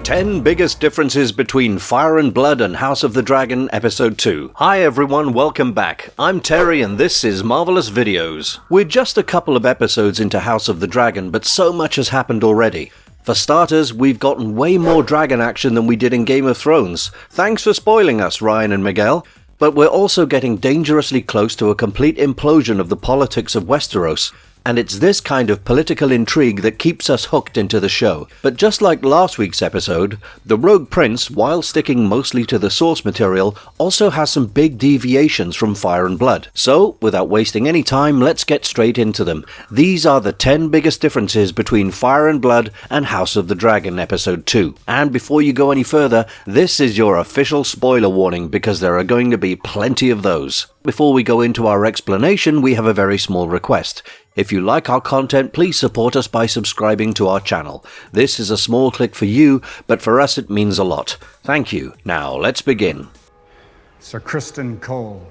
10 Biggest Differences Between Fire and Blood and House of the Dragon, Episode 2. Hi everyone, welcome back. I'm Terry and this is Marvelous Videos. We're just a couple of episodes into House of the Dragon, but so much has happened already. For starters, we've gotten way more dragon action than we did in Game of Thrones. Thanks for spoiling us, Ryan and Miguel. But we're also getting dangerously close to a complete implosion of the politics of Westeros. And it's this kind of political intrigue that keeps us hooked into the show. But just like last week's episode, the Rogue Prince, while sticking mostly to the source material, also has some big deviations from Fire and Blood. So, without wasting any time, let's get straight into them. These are the 10 biggest differences between Fire and Blood and House of the Dragon Episode 2. And before you go any further, this is your official spoiler warning because there are going to be plenty of those. Before we go into our explanation, we have a very small request. If you like our content, please support us by subscribing to our channel. This is a small click for you, but for us it means a lot. Thank you. Now, let's begin. Sir Kristen Cole.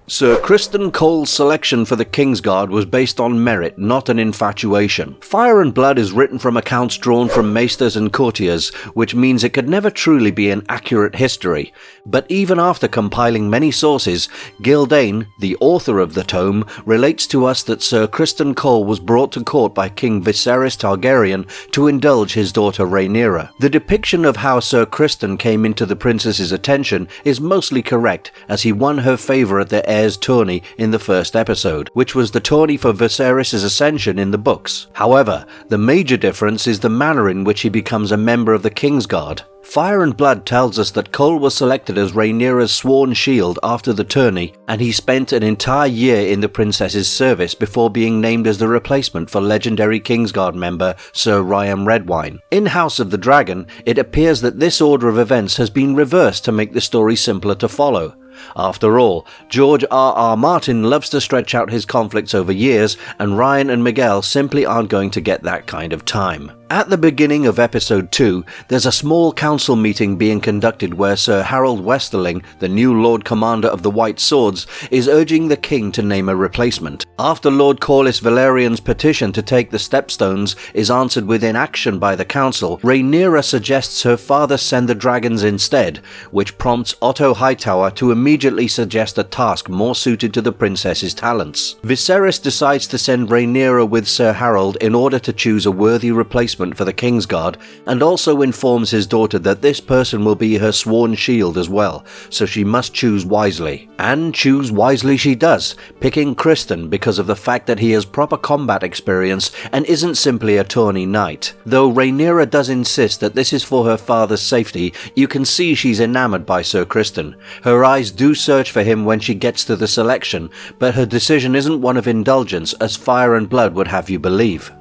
Sir Kristen Cole's selection for the Kingsguard was based on merit, not an infatuation. Fire and Blood is written from accounts drawn from maesters and courtiers, which means it could never truly be an accurate history. But even after compiling many sources, Gildane, the author of the tome, relates to us that Sir Kristen Cole was brought to court by King Viserys Targaryen to indulge his daughter Rhaenyra. The depiction of how Sir Kristen came into the princess's attention is mostly correct, as he won her favour at the heir's tourney in the first episode, which was the tourney for Viserys' ascension in the books. However, the major difference is the manner in which he becomes a member of the Kingsguard. Fire and Blood tells us that Cole was selected as Rhaenyra's sworn shield after the tourney, and he spent an entire year in the princess's service before being named as the replacement for legendary Kingsguard member Sir Ryan Redwine. In House of the Dragon, it appears that this order of events has been reversed to make the story simpler to follow. After all, George R.R. Martin loves to stretch out his conflicts over years, and Ryan and Miguel simply aren't going to get that kind of time. At the beginning of Episode 2, there's a small council meeting being conducted where Sir Harold Westerling, the new Lord Commander of the White Swords, is urging the king to name a replacement. After Lord Corlys Valerian's petition to take the Stepstones is answered with inaction by the council, Rhaenyra suggests her father send the dragons instead, which prompts Otto Hightower to immediately suggest a task more suited to the princess's talents. Viserys decides to send Rhaenyra with Sir Harold in order to choose a worthy replacement for the Kingsguard, and also informs his daughter that this person will be her sworn shield as well, so she must choose wisely. And choose wisely she does, picking Kristen because of the fact that he has proper combat experience and isn't simply a tourney knight. Though Rhaenyra does insist that this is for her father's safety, you can see she's enamored by Sir Kristen. Her eyes do search for him when she gets to the selection, but her decision isn't one of indulgence as Fire and Blood would have you believe.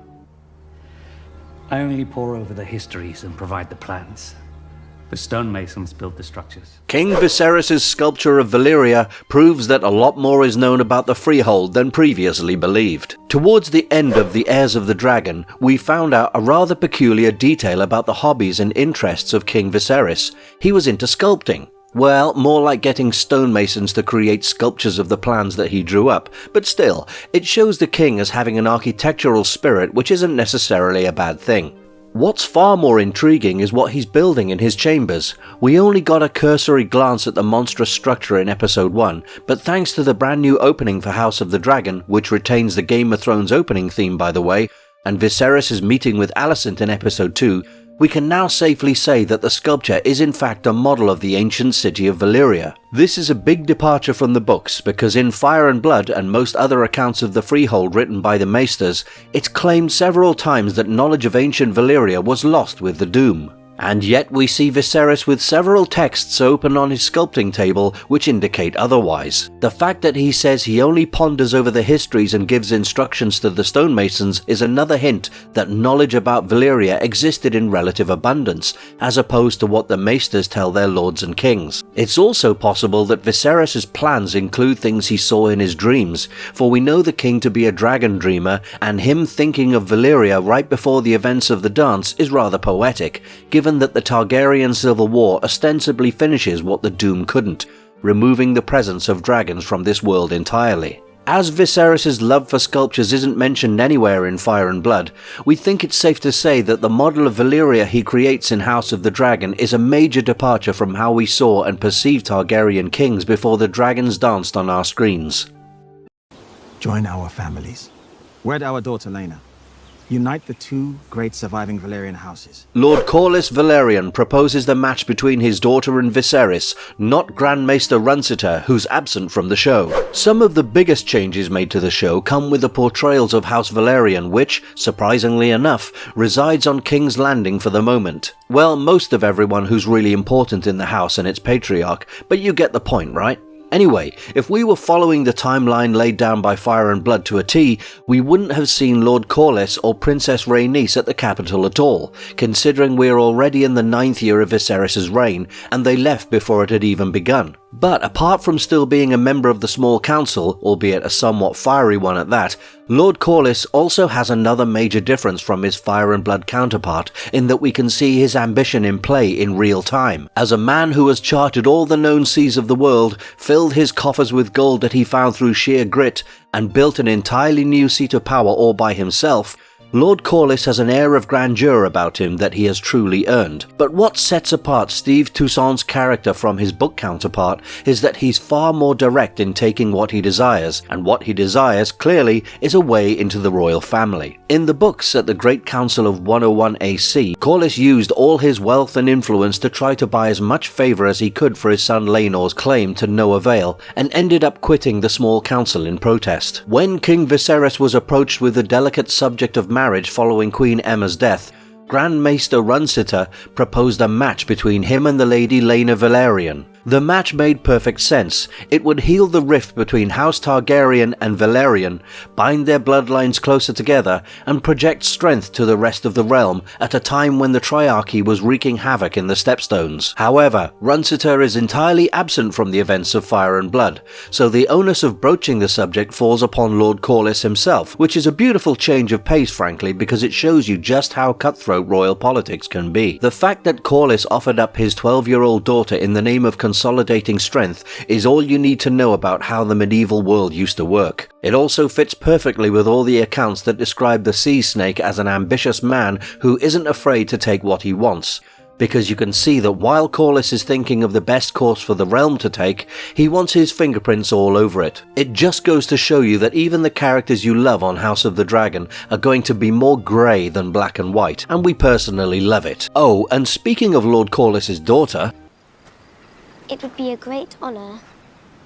I only pore over the histories and provide the plans. The stonemasons build the structures. King Viserys' sculpture of Valyria proves that a lot more is known about the freehold than previously believed. Towards the end of The Heirs of the Dragon, we found out a rather peculiar detail about the hobbies and interests of King Viserys. He was into sculpting. Well, more like getting stonemasons to create sculptures of the plans that he drew up, but still, it shows the king as having an architectural spirit, which isn't necessarily a bad thing. What's far more intriguing is what he's building in his chambers. We only got a cursory glance at the monstrous structure in Episode 1, but thanks to the brand new opening for House of the Dragon, which retains the Game of Thrones opening theme by the way, and Viserys' meeting with Alicent in Episode 2, we can now safely say that the sculpture is in fact a model of the ancient city of Valyria. This is a big departure from the books because in Fire and Blood and most other accounts of the freehold written by the maesters, it's claimed several times that knowledge of ancient Valyria was lost with the Doom. And yet we see Viserys with several texts open on his sculpting table which indicate otherwise. The fact that he says he only ponders over the histories and gives instructions to the stonemasons is another hint that knowledge about Valyria existed in relative abundance, as opposed to what the maesters tell their lords and kings. It's also possible that Viserys' plans include things he saw in his dreams, for we know the king to be a dragon dreamer, and him thinking of Valyria right before the events of the dance is rather poetic, given that the Targaryen Civil War ostensibly finishes what the Doom couldn't, removing the presence of dragons from this world entirely. As Viserys' love for sculptures isn't mentioned anywhere in Fire and Blood, we think it's safe to say that the model of Valyria he creates in House of the Dragon is a major departure from how we saw and perceived Targaryen kings before the dragons danced on our screens. Join our families. Wed our daughter Lena. Unite the two great surviving Valerian houses. Lord Callus Valerian proposes the match between his daughter and Viserys, not Grand Maester Rheanyra, who's absent from the show. Some of the biggest changes made to the show come with the portrayals of House Valerian, which, surprisingly enough, resides on King's Landing for the moment. Well, most of everyone who's really important in the house and its patriarch, but you get the point, right? Anyway, if we were following the timeline laid down by Fire and Blood to a T, we wouldn't have seen Lord Callus or Princess Rhaenys at the capital at all, considering we're already in the 9th year of Viserys' reign, and they left before it had even begun. But apart from still being a member of the small council, albeit a somewhat fiery one at that, Lord Callus also has another major difference from his Fire and Blood counterpart in that we can see his ambition in play in real time. As a man who has charted all the known seas of the world, filled his coffers with gold that he found through sheer grit, and built an entirely new seat of power all by himself, Lord Callus has an air of grandeur about him that he has truly earned. But what sets apart Steve Toussaint's character from his book counterpart is that he's far more direct in taking what he desires, and what he desires, clearly, is a way into the royal family. In the books at the Great Council of 101 AC, Callus used all his wealth and influence to try to buy as much favour as he could for his son Laenor's claim to no avail, and ended up quitting the small council in protest. When King Viserys was approached with the delicate subject of marriage following Queen Emma's death, Grand Maester Rheanyra proposed a match between him and the Lady Lena Valerian. The match made perfect sense. It would heal the rift between House Targaryen and Valerian, bind their bloodlines closer together, and project strength to the rest of the realm at a time when the Triarchy was wreaking havoc in the Stepstones. However, Rheanyra is entirely absent from the events of Fire and Blood, so the onus of broaching the subject falls upon Lord Callus himself, which is a beautiful change of pace, frankly, because it shows you just how cutthroat royal politics can be. The fact that Callus offered up his 12-year-old daughter in the name of consolidating strength is all you need to know about how the medieval world used to work. It also fits perfectly with all the accounts that describe the sea snake as an ambitious man who isn't afraid to take what he wants. Because you can see that while Callus is thinking of the best course for the realm to take, he wants his fingerprints all over it. It just goes to show you that even the characters you love on House of the Dragon are going to be more grey than black and white, and we personally love it. Oh, and speaking of Lord Callus's daughter, it would be a great honour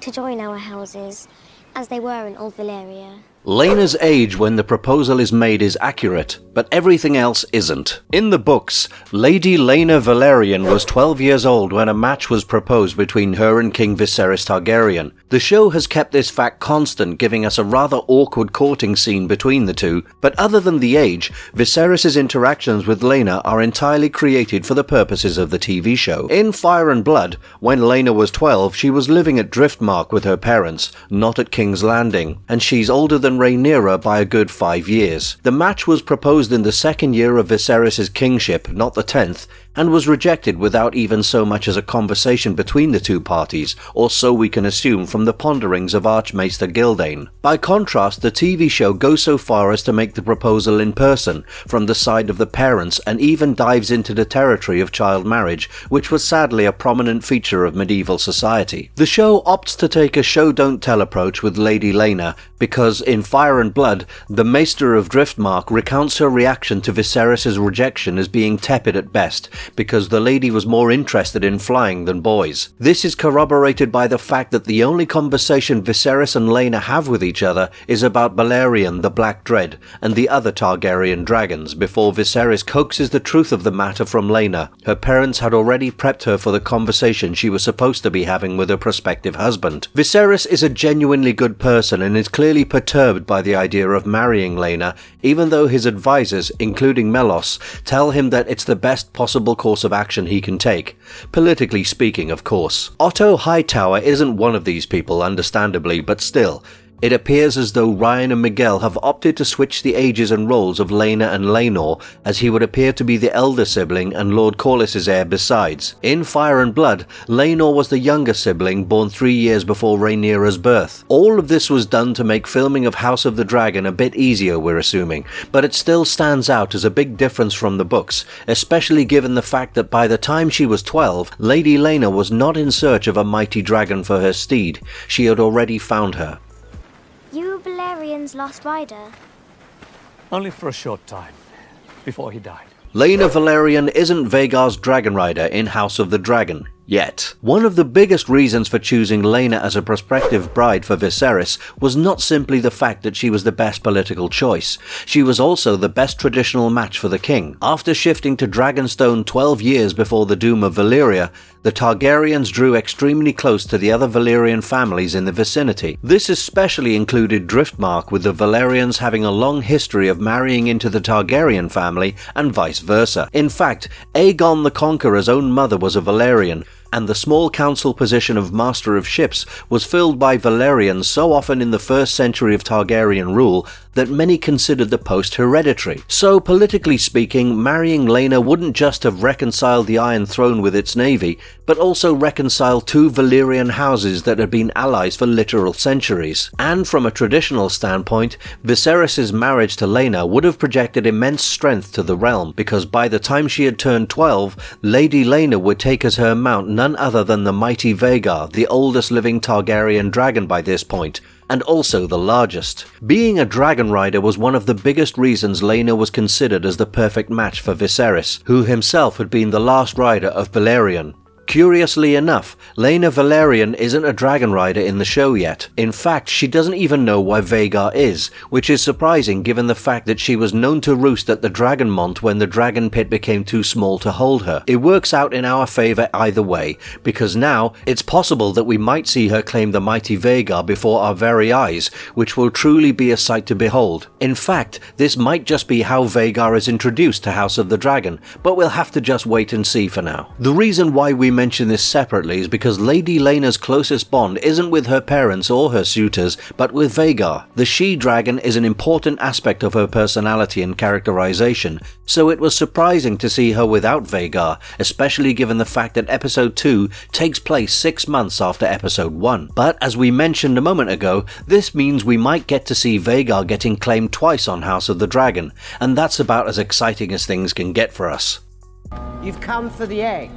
to join our houses, as they were in Old Valyria. Lenas Age when the proposal is made is accurate, but everything else isn't. In the books, Lady Lena Valerian was 12 years old when a match was proposed between her and King Viserys Targaryen. The show has kept this fact constant, giving us a rather awkward courting scene between the two, but other than the age, Viserys' interactions with Lena are entirely created for the purposes of the TV show. In Fire and Blood, when Lena was 12, she was living at Driftmark with her parents, not at King's Landing, and she's older than Rheanyra by a good 5 years. The match was proposed in the 2nd year of Viserys' kingship, not the 10th, and was rejected without even so much as a conversation between the two parties, or so we can assume from the ponderings of Archmaester Gildane. By contrast, the TV show goes so far as to make the proposal in person, from the side of the parents, and even dives into the territory of child marriage, which was sadly a prominent feature of medieval society. The show opts to take a show-don't-tell approach with Lady Lena, because in Fire and Blood, the Maester of Driftmark recounts her reaction to Viserys' rejection as being tepid at best, because the lady was more interested in flying than boys. This is corroborated by the fact that the only conversation Viserys and Lena have with each other is about Valerian the Black Dread and the other Targaryen dragons before Viserys coaxes the truth of the matter from Lena. Her parents had already prepped her for the conversation she was supposed to be having with her prospective husband. Viserys is a genuinely good person and is clearly perturbed by the idea of marrying Lena, even though his advisors, including Melos, tell him that it's the best possible course of action he can take. Politically speaking, of course. Otto Hightower isn't one of these people, understandably, but still, It appears as though Ryan and Miguel have opted to switch the ages and roles of Lena and Laenor, as he would appear to be the elder sibling and Lord Callus' heir besides. In Fire and Blood, Laenor was the younger sibling, born 3 years before Rhaenyra's birth. All of this was done to make filming of House of the Dragon a bit easier, we're assuming, but it still stands out as a big difference from the books, especially given the fact that by the time she was 12, Lady Laena was not in search of a mighty dragon for her steed. She had already found her. You were Valerian's last rider? Only for a short time, before he died. Laena Valerian isn't Vhagar's dragon rider in House of the Dragon. Yet. One of the biggest reasons for choosing Laena as a prospective bride for Viserys was not simply the fact that she was the best political choice. She was also the best traditional match for the king. After shifting to Dragonstone 12 years before the doom of Valyria, the Targaryens drew extremely close to the other Valerian families in the vicinity. This especially included Driftmark, with the Valerians having a long history of marrying into the Targaryen family and vice versa. In fact, Aegon the Conqueror's own mother was a Valerian, and the small council position of Master of Ships was filled by Valerians so often in the first century of Targaryen rule that many considered the post hereditary. So, politically speaking, marrying Laena wouldn't just have reconciled the Iron Throne with its navy, but also reconciled two Valyrian houses that had been allies for literal centuries. And from a traditional standpoint, Viserys' marriage to Laena would have projected immense strength to the realm, because by the time she had turned 12, Lady Laena would take as her mount none other than the mighty Vhagar, the oldest living Targaryen dragon by this point, and also the largest. Being a dragon rider was one of the biggest reasons Laena was considered as the perfect match for Viserys, who himself had been the last rider of Valerian. Curiously enough, Laena Valerian isn't a dragon rider in the show yet. In fact, she doesn't even know why Vhagar is, which is surprising given the fact that she was known to roost at the Dragonmont when the dragon pit became too small to hold her. It works out in our favour either way, because now it's possible that we might see her claim the mighty Vhagar before our very eyes, which will truly be a sight to behold. In fact, this might just be how Vhagar is introduced to House of the Dragon, but we'll have to just wait and see for now. The reason why we mention this separately is because Lady Laena's closest bond isn't with her parents or her suitors, but with Vhagar. The she-dragon is an important aspect of her personality and characterization, so it was surprising to see her without Vhagar, especially given the fact that episode 2 takes place 6 months after episode 1. But as we mentioned a moment ago, this means we might get to see Vhagar getting claimed twice on House of the Dragon, and that's about as exciting as things can get for us. You've come for the egg.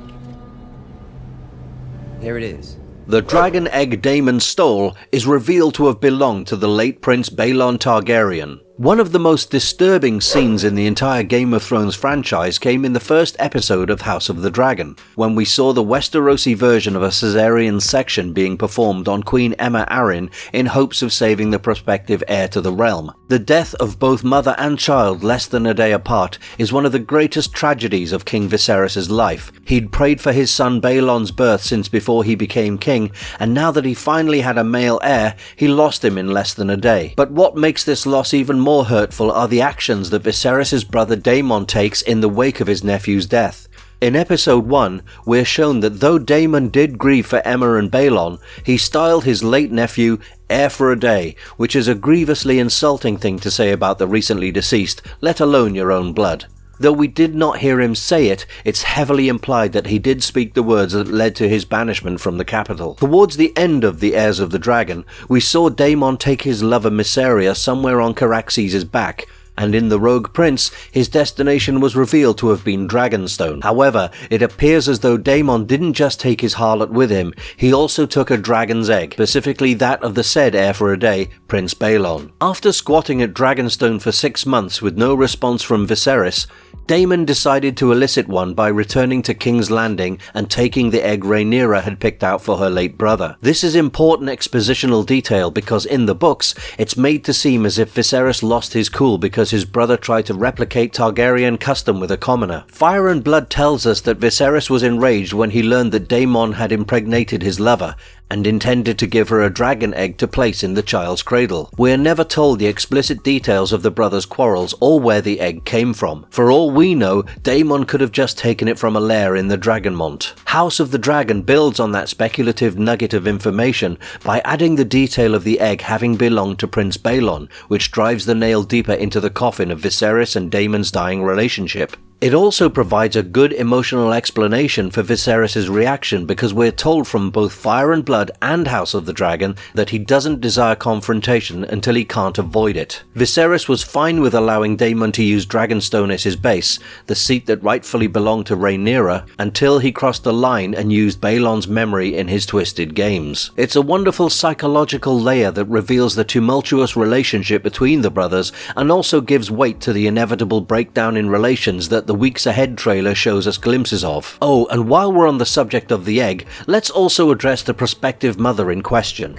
Here it is. The dragon egg Daemon stole is revealed to have belonged to the late Prince Baelon Targaryen. One of the most disturbing scenes in the entire Game of Thrones franchise came in the first episode of House of the Dragon, when we saw the Westerosi version of a Caesarean section being performed on Queen Aemma Arryn in hopes of saving the prospective heir to the realm. The death of both mother and child less than a day apart is one of the greatest tragedies of King Viserys' life. He'd prayed for his son Baelon's birth since before he became king, and now that he finally had a male heir, he lost him in less than a day. But what makes this loss even more hurtful are the actions that Viserys' brother Daemon takes in the wake of his nephew's death. In episode 1, we're shown that though Daemon did grieve for Aemma and Baelon, he styled his late nephew heir for a day, which is a grievously insulting thing to say about the recently deceased, let alone your own blood. Though we did not hear him say it, it's heavily implied that he did speak the words that led to his banishment from the capital. Towards the end of The Heirs of the Dragon, we saw Daemon take his lover Myseria somewhere on Caraxes' back, and in The Rogue Prince, his destination was revealed to have been Dragonstone. However, it appears as though Daemon didn't just take his harlot with him, he also took a dragon's egg, specifically that of the said heir for a day, Prince Baelon. After squatting at Dragonstone for 6 months with no response from Viserys, Daemon decided to elicit one by returning to King's Landing and taking the egg Rhaenyra had picked out for her late brother. This is important expositional detail because in the books, it's made to seem as if Viserys lost his cool because his brother tried to replicate Targaryen custom with a commoner. Fire and Blood tells us that Viserys was enraged when he learned that Daemon had impregnated his lover, and intended to give her a dragon egg to place in the child's cradle. We're never told the explicit details of the brothers' quarrels or where the egg came from. For all we know, Daemon could have just taken it from a lair in the Dragonmont. House of the Dragon builds on that speculative nugget of information by adding the detail of the egg having belonged to Prince Balon, which drives the nail deeper into the coffin of Viserys and Daemon's dying relationship. It also provides a good emotional explanation for Viserys' reaction, because we're told from both Fire and Blood and House of the Dragon that he doesn't desire confrontation until he can't avoid it. Viserys was fine with allowing Daemon to use Dragonstone as his base, the seat that rightfully belonged to Rhaenyra, until he crossed the line and used Balon's memory in his twisted games. It's a wonderful psychological layer that reveals the tumultuous relationship between the brothers and also gives weight to the inevitable breakdown in relations that the Weeks Ahead trailer shows us glimpses of. Oh, and while we're on the subject of the egg, let's also address the prospective mother in question.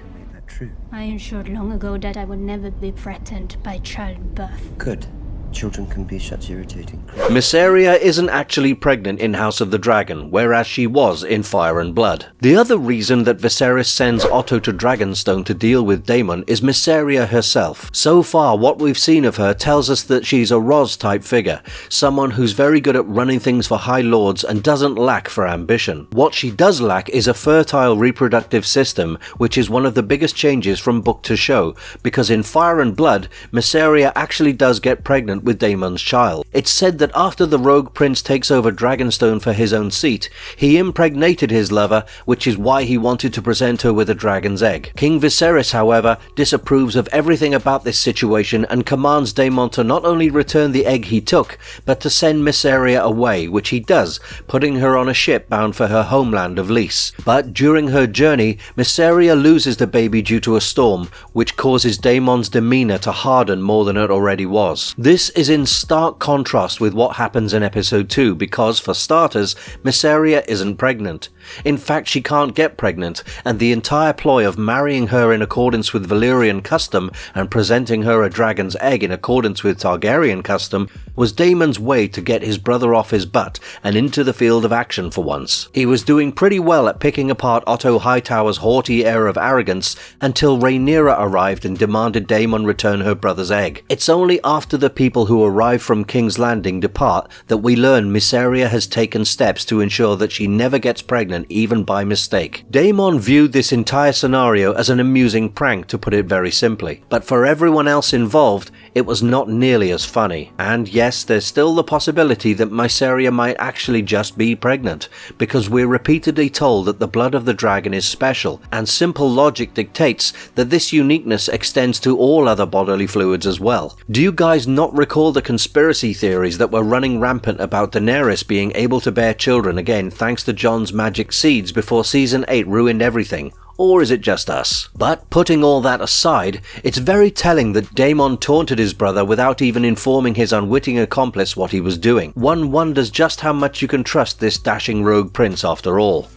I ensured long ago that I would never be threatened by childbirth. Good. Children can be such irritating. Myseria isn't actually pregnant in House of the Dragon, whereas she was in Fire and Blood. The other reason that Viserys sends Otto to Dragonstone to deal with Daemon is Myseria herself. So far, what we've seen of her tells us that she's a Ros-type figure, someone who's very good at running things for High Lords and doesn't lack for ambition. What she does lack is a fertile reproductive system, which is one of the biggest changes from book to show, because in Fire and Blood, Myseria actually does get pregnant with Daemon's child. It's said that after the rogue prince takes over Dragonstone for his own seat, he impregnated his lover, which is why he wanted to present her with a dragon's egg. King Viserys, however, disapproves of everything about this situation and commands Daemon to not only return the egg he took, but to send Myseria away, which he does, putting her on a ship bound for her homeland of Lys. But during her journey, Myseria loses the baby due to a storm, which causes Daemon's demeanor to harden more than it already was. This is in stark contrast with what happens in episode 2 because, for starters, Myseria isn't pregnant. In fact, she can't get pregnant, and the entire ploy of marrying her in accordance with Valerian custom and presenting her a dragon's egg in accordance with Targaryen custom was Daemon's way to get his brother off his butt and into the field of action for once. He was doing pretty well at picking apart Otto Hightower's haughty air of arrogance until Rhaenyra arrived and demanded Daemon return her brother's egg. It's only after the people who arrive from King's Landing depart that we learn Myseria has taken steps to ensure that she never gets pregnant even by mistake. Daemon viewed this entire scenario as an amusing prank, to put it very simply, but for everyone else involved it was not nearly as funny. And yes, there's still the possibility that Myseria might actually just be pregnant, because we're repeatedly told that the blood of the dragon is special, and simple logic dictates that this uniqueness extends to all other bodily fluids as well. Do you guys not recall the conspiracy theories that were running rampant about Daenerys being able to bear children again thanks to Jon's magic seeds before season 8 ruined everything? Or is it just us? But putting all that aside, it's very telling that Daemon taunted his brother without even informing his unwitting accomplice what he was doing. One wonders just how much you can trust this dashing rogue prince after all.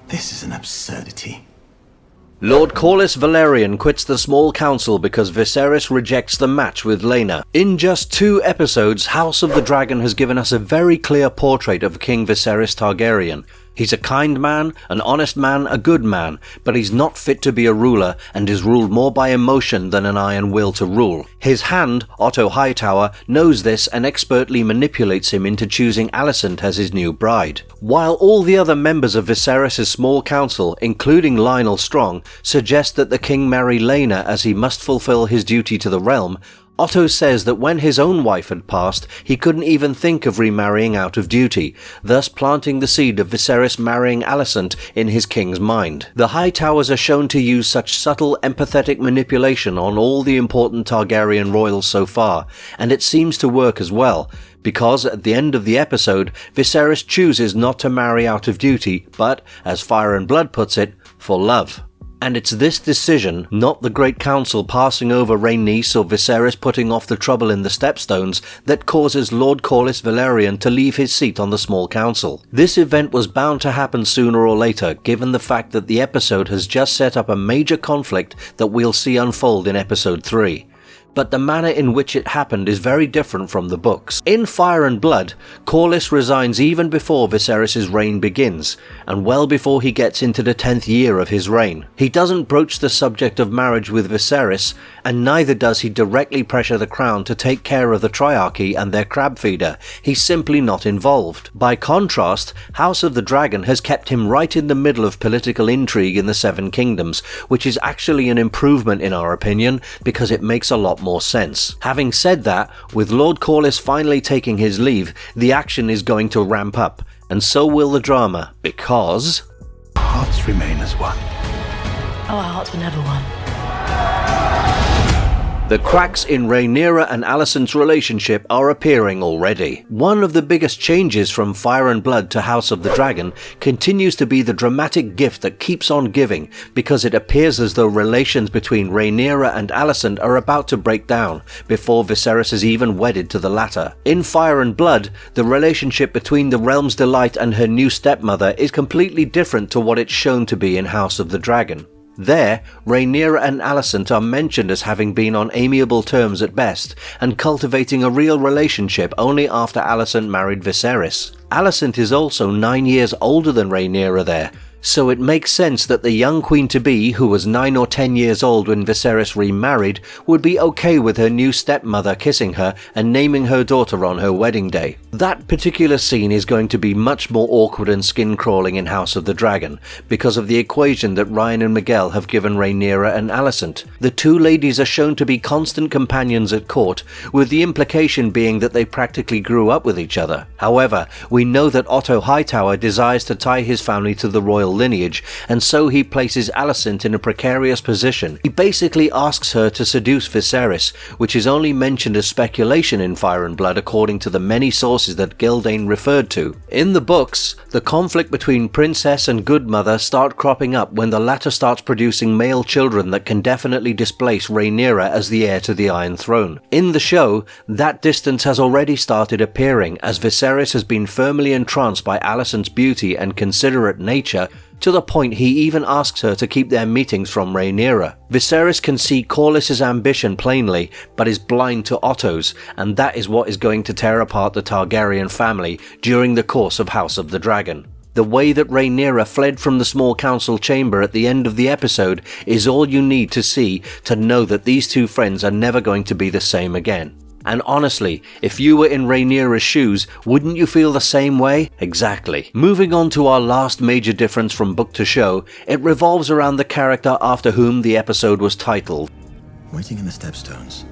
This is an absurdity. Lord Callus Valerian quits the small council because Viserys rejects the match with Laena. In just 2 episodes, House of the Dragon has given us a very clear portrait of King Viserys Targaryen. He's a kind man, an honest man, a good man, but he's not fit to be a ruler and is ruled more by emotion than an iron will to rule. His hand, Otto Hightower, knows this and expertly manipulates him into choosing Alicent as his new bride. While all the other members of Viserys' small council, including Lionel Strong, suggest that the king marry Laena as he must fulfill his duty to the realm, Otto says that when his own wife had passed, he couldn't even think of remarrying out of duty, thus planting the seed of Viserys marrying Alicent in his king's mind. The Hightowers are shown to use such subtle, empathetic manipulation on all the important Targaryen royals so far, and it seems to work as well, because at the end of the episode, Viserys chooses not to marry out of duty, but, as Fire and Blood puts it, for love. And it's this decision, not the Great Council passing over Rhaenys or Viserys putting off the trouble in the Stepstones, that causes Lord Callus Valerian to leave his seat on the small council. This event was bound to happen sooner or later, given the fact that the episode has just set up a major conflict that we'll see unfold in episode 3. but the manner in which it happened is very different from the books. In Fire and Blood, Callus resigns even before Viserys' reign begins, and well before he gets into the 10th year of his reign. He doesn't broach the subject of marriage with Viserys, and neither does he directly pressure the crown to take care of the Triarchy and their crab feeder. He's simply not involved. By contrast, House of the Dragon has kept him right in the middle of political intrigue in the Seven Kingdoms, which is actually an improvement in our opinion, because it makes a lot more sense. Having said that, with Lord Callus finally taking his leave, the action is going to ramp up, and so will the drama, because hearts remain as one. Our hearts were never one. the cracks in Rheanyra and Alison's relationship are appearing already. One of the biggest changes from Fire and Blood to House of the Dragon continues to be the dramatic gift that keeps on giving, because it appears as though relations between Rheanyra and Alison are about to break down before Viserys is even wedded to the latter. In Fire and Blood, the relationship between the Realm's Delight and her new stepmother is completely different to what it's shown to be in House of the Dragon. There, Rheanyra and Alison are mentioned as having been on amiable terms at best, and cultivating a real relationship only after Alison married Viserys. Alison is also 9 years older than Rheanyra there, so it makes sense that the young queen-to-be, who was 9 or 10 years old when Viserys remarried, would be okay with her new stepmother kissing her and naming her daughter on her wedding day. That particular scene is going to be much more awkward and skin-crawling in House of the Dragon, because of the equation that Ryan and Miguel have given Rheanyra and Alison. The two ladies are shown to be constant companions at court, with the implication being that they practically grew up with each other. However, we know that Otto Hightower desires to tie his family to the royal lineage, and so he places Alicent in a precarious position. He basically asks her to seduce Viserys, which is only mentioned as speculation in Fire and Blood according to the many sources that Gildane referred to. In the books, the conflict between Princess and Goodmother start cropping up when the latter starts producing male children that can definitely displace Rhaenyra as the heir to the Iron Throne. In the show, that distance has already started appearing, as Viserys has been firmly entranced by Alicent's beauty and considerate nature, to the point he even asks her to keep their meetings from Rhaenyra. Viserys can see Corlys's ambition plainly, but is blind to Otto's, and that is what is going to tear apart the Targaryen family during the course of House of the Dragon. The way that Rhaenyra fled from the small council chamber at the end of the episode is all you need to see to know that these two friends are never going to be the same again. And honestly, if you were in Rhaenyra's shoes, wouldn't you feel the same way? Exactly. Moving on to our last major difference from book to show, it revolves around the character after whom the episode was titled. Waiting in the Stepstones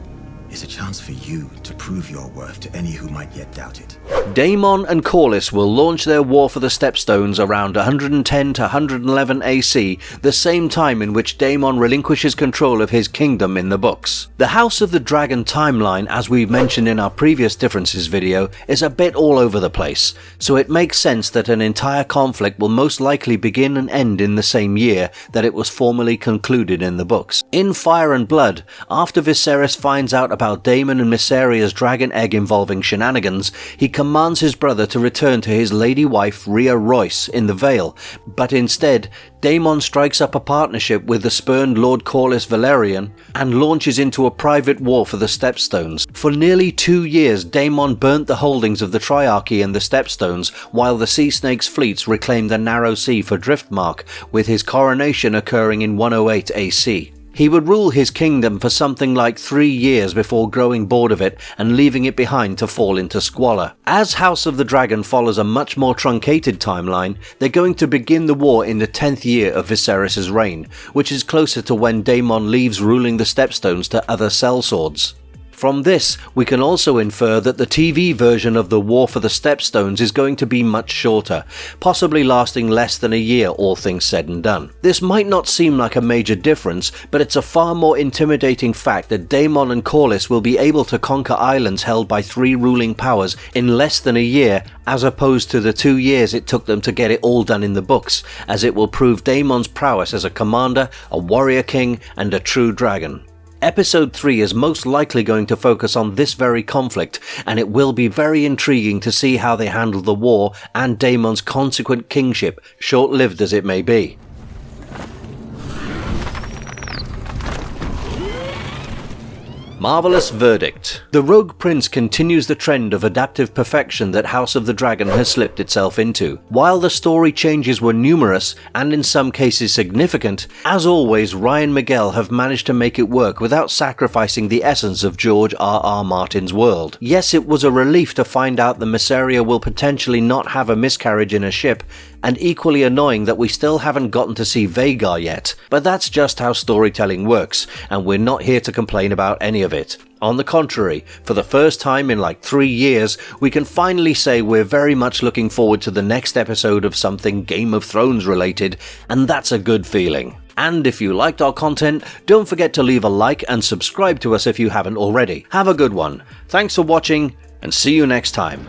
is a chance for you to prove your worth to any who might yet doubt it. Daemon and Callus will launch their war for the Stepstones around 110 to 111 AC, the same time in which Daemon relinquishes control of his kingdom in the books. The House of the Dragon timeline, as we've mentioned in our previous differences video, is a bit all over the place, so it makes sense that an entire conflict will most likely begin and end in the same year that it was formally concluded in the books. In Fire and Blood, after Viserys finds out about Daemon and Myseria's dragon egg involving shenanigans, he commands his brother to return to his lady wife Rhea Royce in the Vale, but instead Daemon strikes up a partnership with the spurned Lord Callus Valerian and launches into a private war for the Stepstones. For nearly 2 years, Daemon burnt the holdings of the Triarchy and the Stepstones, while the Sea Snake's fleets reclaimed the Narrow Sea for Driftmark, with his coronation occurring in 108 AC. He would rule his kingdom for something like 3 years before growing bored of it and leaving it behind to fall into squalor. As House of the Dragon follows a much more truncated timeline, they're going to begin the war in the 10th year of Viserys' reign, which is closer to when Daemon leaves ruling the Stepstones to other sellswords. From this, we can also infer that the TV version of the War for the Stepstones is going to be much shorter, possibly lasting less than a year, all things said and done. This might not seem like a major difference, but it's a far more intimidating fact that Daemon and Callus will be able to conquer islands held by 3 ruling powers in less than a year, as opposed to the 2 years it took them to get it all done in the books, as it will prove Daemon's prowess as a commander, a warrior king, and a true dragon. Episode 3 is most likely going to focus on this very conflict, and it will be very intriguing to see how they handle the war and Daemon's consequent kingship, short-lived as it may be. Marvelous verdict. The Rogue Prince continues the trend of adaptive perfection that House of the Dragon has slipped itself into. While the story changes were numerous, and in some cases significant, as always Ryan Miguel have managed to make it work without sacrificing the essence of George R.R. Martin's world. Yes, it was a relief to find out the Myseria will potentially not have a miscarriage in a ship, and equally annoying that we still haven't gotten to see Vhagar yet, but that's just how storytelling works, and we're not here to complain about any of it. On the contrary, for the first time in like 3 years, we can finally say we're very much looking forward to the next episode of something Game of Thrones related, and that's a good feeling. And if you liked our content, don't forget to leave a like and subscribe to us if you haven't already. Have a good one. Thanks for watching, and see you next time.